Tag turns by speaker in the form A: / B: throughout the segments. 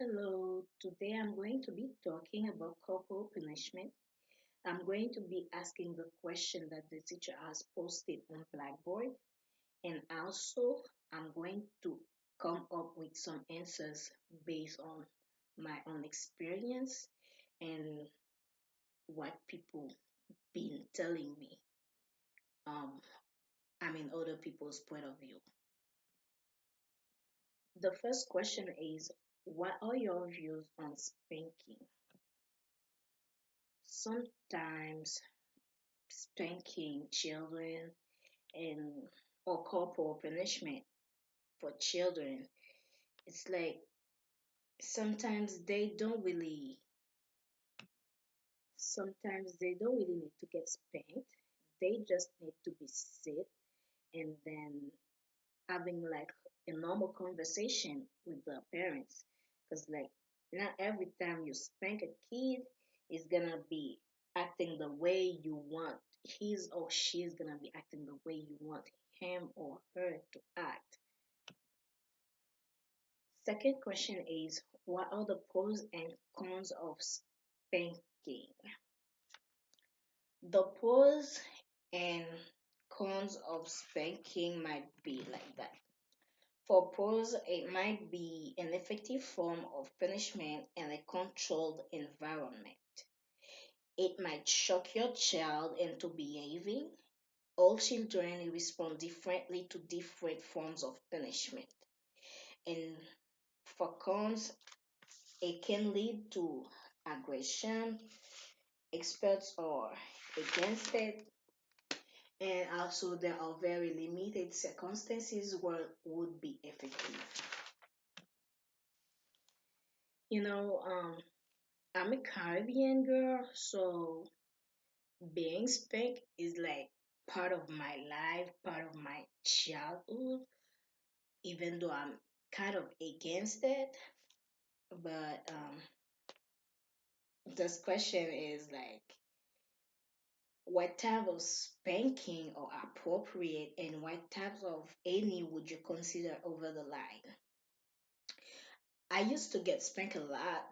A: Hello, today I'm going to be talking about corporal punishment. I'm going to be asking the question that the teacher has posted on Blackboard, and also I'm going to come up with some answers based on my own experience and what people been telling me. Um, other people's point of view. The first question is, what are your views on spanking? Sometimes spanking children and or corporal punishment for children, it's like sometimes they don't really need to get spanked. They just need to be sit and then having like a normal conversation with the parents, because like not every time you spank a kid is gonna be acting the way you want, his or she's gonna be acting the way you want him or her to act. Second question is, what are the pros and cons of spanking? The pros and cons of spanking might be like that. For pros, it might be an effective form of punishment in a controlled environment. It might shock your child into behaving. All children respond differently to different forms of punishment. And for cons, it can lead to aggression. Experts are against it, and also there are very limited circumstances where it would be effective. You know, I'm a Caribbean girl, so being spanked is like part of my life, part of my childhood, even though I'm kind of against it. But this question is like, what type of spanking are appropriate and what types of any would you consider over the line? I used to get spanked a lot,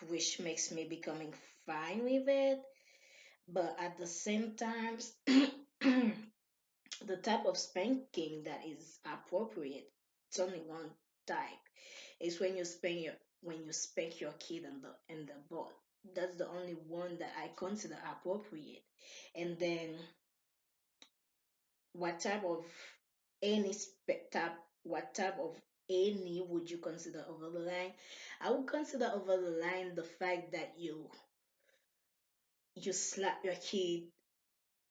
A: which makes me becoming fine with it. But at the same time, the type of spanking that is appropriate, it's only one type. It's when you spank your kid in the butt. That's the only one that I consider appropriate. And then what type of any type what type of any would you consider over the line? I would consider over the line the fact that you slap your kid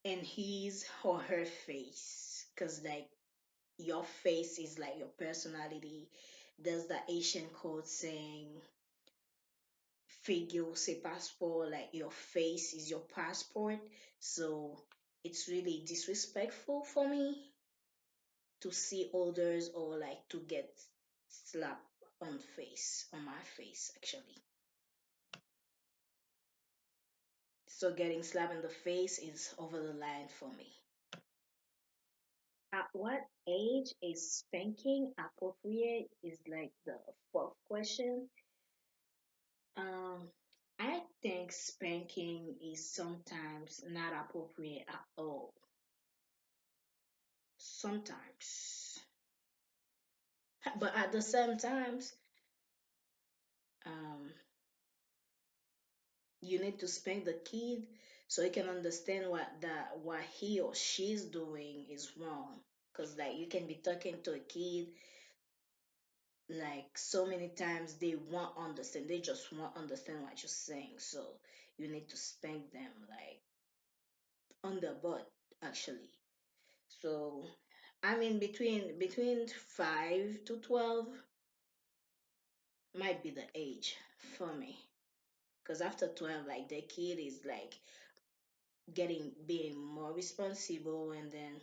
A: in his or her face, because like your face is like your personality. There's the Asian code saying figure say passport, like your face is your passport. So it's really disrespectful for me to see others or like to get slapped on my face actually. So getting slapped in the face is over the line for me. At what age is spanking appropriate is like the fourth question. Um, I think spanking is sometimes not appropriate at all. Sometimes. But at the same times, um, you need to spank the kid so he can understand what he or she's doing is wrong. Cause like you can be talking to a kid like so many times they won't understand. They just won't understand what you're saying. So you need to spank them like on the butt actually. So between 5 to 12 might be the age for me. Cause after 12, like the kid is like being more responsible, and then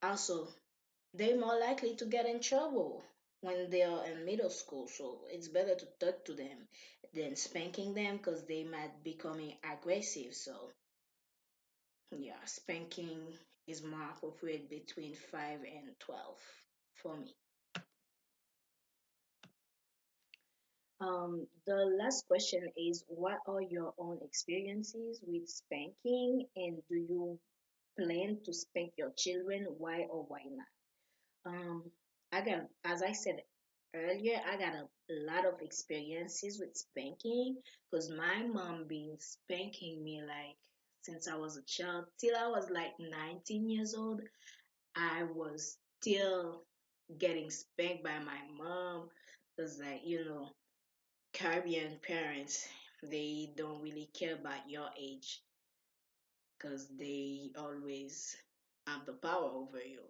A: also they're more likely to get in trouble when they are in middle school. So it's better to talk to them than spanking them because they might becoming aggressive. So yeah, spanking is more appropriate between 5 and 12 for me. The last question is, what are your own experiences with spanking, and do you plan to spank your children? Why or why not? I got, as I said earlier, I got a lot of experiences with spanking because my mom been spanking me like since I was a child till I was like 19 years old. I was still getting spanked by my mom because, like, Caribbean parents, they don't really care about your age because they always have the power over you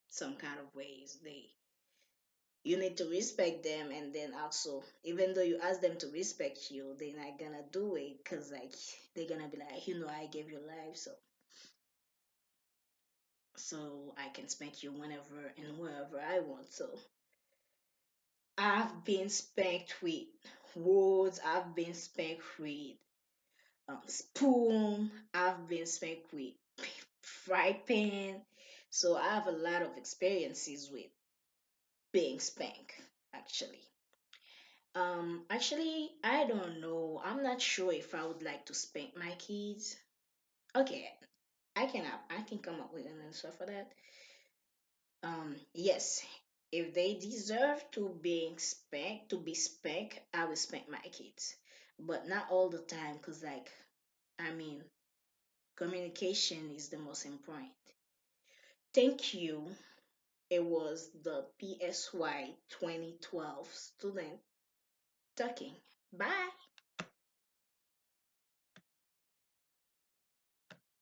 A: some kind of ways. You need to respect them, and then also, even though you ask them to respect you, they're not gonna do it because, like, they're gonna be like, I gave you life, so I can spank you whenever and wherever I want. So I've been spanked with words, I've been spanked with spoon, I've been spanked with fry pan. So I have a lot of experiences with being spanked, actually. Actually, I don't know. I'm not sure if I would like to spank my kids. Okay, I can come up with an answer for that. Yes, if they deserve to be spanked, I will spank my kids, but not all the time, cause like, I mean, communication is the most important. Thank you. It was the PSY 2012 student talking. Bye.